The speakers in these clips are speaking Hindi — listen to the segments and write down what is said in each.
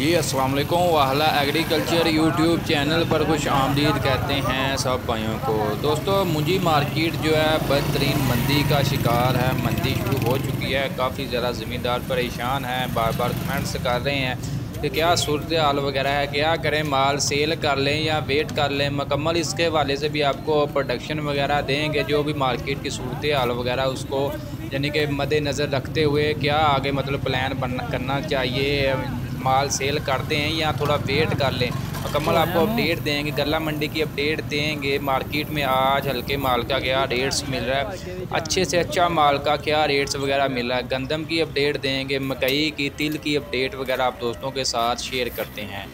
जी अस्सलाम वालेकुम। वाहला एग्रीकल्चर यूट्यूब चैनल पर खुश आमदीद कहते हैं सब भाइयों को। दोस्तों मुंजी मार्केट जो है बदतरीन मंदी का शिकार है। मंदी शुरू हो चुकी है, काफ़ी ज़्यादा ज़मींदार परेशान हैं, बार बार कमेंट्स कर रहे हैं कि क्या सूरत हाल वगैरह है, क्या करें, माल सेल कर लें या वेट कर लें। मुकम्मल इसके हवाले से भी आपको प्रोडक्शन वगैरह देंगे, जो भी मार्केट की सूरत हाल वगैरह उसको यानी कि मद्देनज़र रखते हुए क्या आगे मतलब प्लान बनना करना चाहिए, माल सेल करते हैं या थोड़ा वेट कर लें। मुकम्मल आपको अपडेट देंगे, गल्ला मंडी की अपडेट देंगे। मार्केट में आज हल्के माल का क्या रेट्स मिल रहा है, अच्छे से अच्छा माल का क्या रेट्स वगैरह मिल रहा है, गंदम की अपडेट देंगे, मकई की, तिल की अपडेट वगैरह आप दोस्तों के साथ शेयर करते हैं।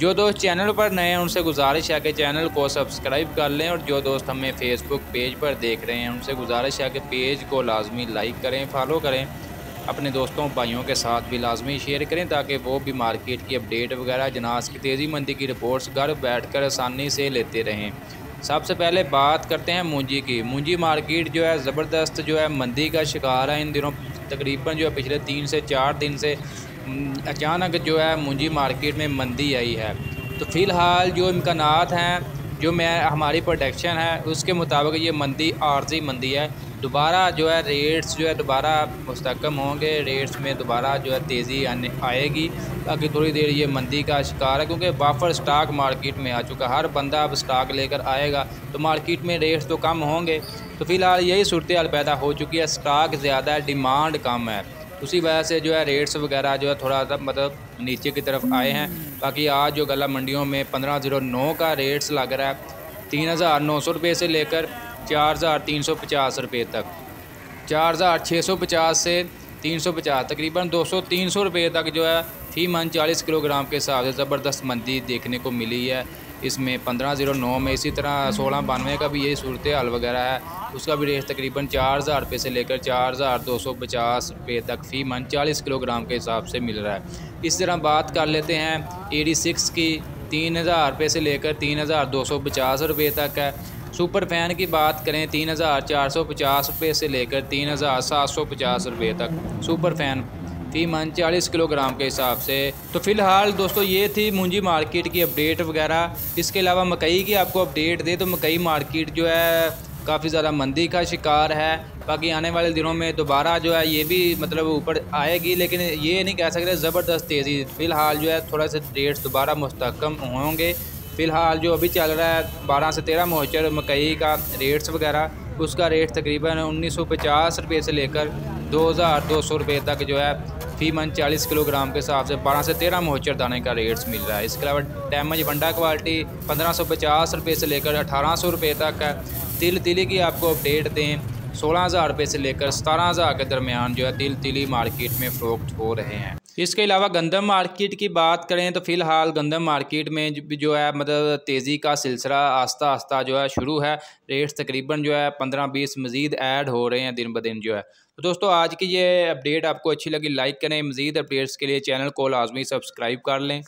जो दोस्त चैनल पर नए हैं उनसे गुजारिश है कि चैनल को सब्सक्राइब कर लें, और जो दोस्त हमें फेसबुक पेज पर देख रहे हैं उनसे गुजारिश है कि पेज को लाजमी लाइक करें, फॉलो करें, अपने दोस्तों भाइयों के साथ भी लाजमी शेयर करें ताकि वो भी मार्केट की अपडेट वगैरह, जनास की तेज़ी मंदी की रिपोर्ट्स घर बैठकर आसानी से लेते रहें। सबसे पहले बात करते हैं मूंजी की। मूंजी मार्केट जो है ज़बरदस्त जो है मंदी का शिकार है इन दिनों। तकरीबन जो है पिछले 3 से 4 दिन से अचानक जो है मूंजी मार्केट में मंदी आई है। तो फ़िलहाल जो इम्कानात हैं, जो मैं हमारी प्रोडक्शन है उसके मुताबिक ये मंदी आर्जी मंदी है। दोबारा जो है रेट्स जो है दोबारा मुस्तकम होंगे, रेट्स में दोबारा जो है तेज़ी आने आएगी। बाकी थोड़ी देर ये मंदी का शिकार है क्योंकि बफर स्टॉक मार्केट में आ चुका, हर बंदा अब स्टॉक लेकर आएगा तो मार्केट में रेट्स तो कम होंगे। तो फ़िलहाल यही सूरत हाल पैदा हो चुकी है, स्टॉक ज़्यादा है, डिमांड कम है, उसी वजह से जो है रेट्स वगैरह जो है थोड़ा सा मतलब नीचे की तरफ आए हैं। बाकी आज जो गला मंडियों में 1509 का रेट्स लग रहा है, 3900 रुपये से लेकर 4350 रुपये तक, 4650 से 350, तकरीबन 200-300 रुपये तक जो है फ़ी मन 40 किलोग्राम के हिसाब से ज़बरदस्त मंदी देखने को मिली है। इसमें 1509 में इसी तरह 1692 का भी यही सूरत हाल वगैरह है, उसका भी रेट तकरीबन 4000 रुपये से लेकर 4250 रुपये तक फ़ी मन 40 किलोग्राम के हिसाब से मिल रहा है। इस तरह बात कर लेते हैं 86 की, 3000 रुपये से लेकर 3250 रुपये तक है। सुपर फैन की बात करें 3450 रुपये से लेकर 3750 रुपये तक सुपर फैन फ़ी मन 40 किलोग्राम के हिसाब से। तो फ़िलहाल दोस्तों ये थी मूंजी मार्केट की अपडेट वगैरह। इसके अलावा मकई की आपको अपडेट दे तो मकई मार्केट जो है काफ़ी ज़्यादा मंदी का शिकार है। बाकी आने वाले दिनों में दोबारा जो है ये भी मतलब ऊपर आएगी, लेकिन ये नहीं कह सकते ज़बरदस्त तेज़ी। फ़िलहाल जो है थोड़ा सा रेट्स दोबारा मुस्तकम होंगे। फ़िलहाल जो अभी चल रहा है 12 से 13 मोचर मकई का रेट्स वगैरह, उसका रेट तकरीबन 1950 रुपये से लेकर 2200 रुपये तक जो है फ़ी मन 40 किलोग्राम के हिसाब से 12 से 13 मोचर दाने का रेट्स मिल रहा है। इसके अलावा डैमेज बंडा क्वालिटी 1550 रुपये से लेकर 1800 रुपये तक है। तिली की आपको अपडेट दें 16,000 रुपये से लेकर 17,000 के दरमियान जो है तिली मार्केट में फ़रोख्त हो रहे हैं। इसके अलावा गंदम मार्केट की बात करें तो फ़िलहाल गंदम मार्केट में जो है मतलब तेज़ी का सिलसिला आस्ता आस्ता जो है शुरू है। रेट्स तकरीबन जो है 15-20 मज़ीद ऐड हो रहे हैं दिन ब दिन जो है। तो दोस्तों आज की ये अपडेट आपको अच्छी लगी, लाइक करें। मज़ीद अपडेट्स के लिए चैनल को लाजमी सब्सक्राइब कर लें।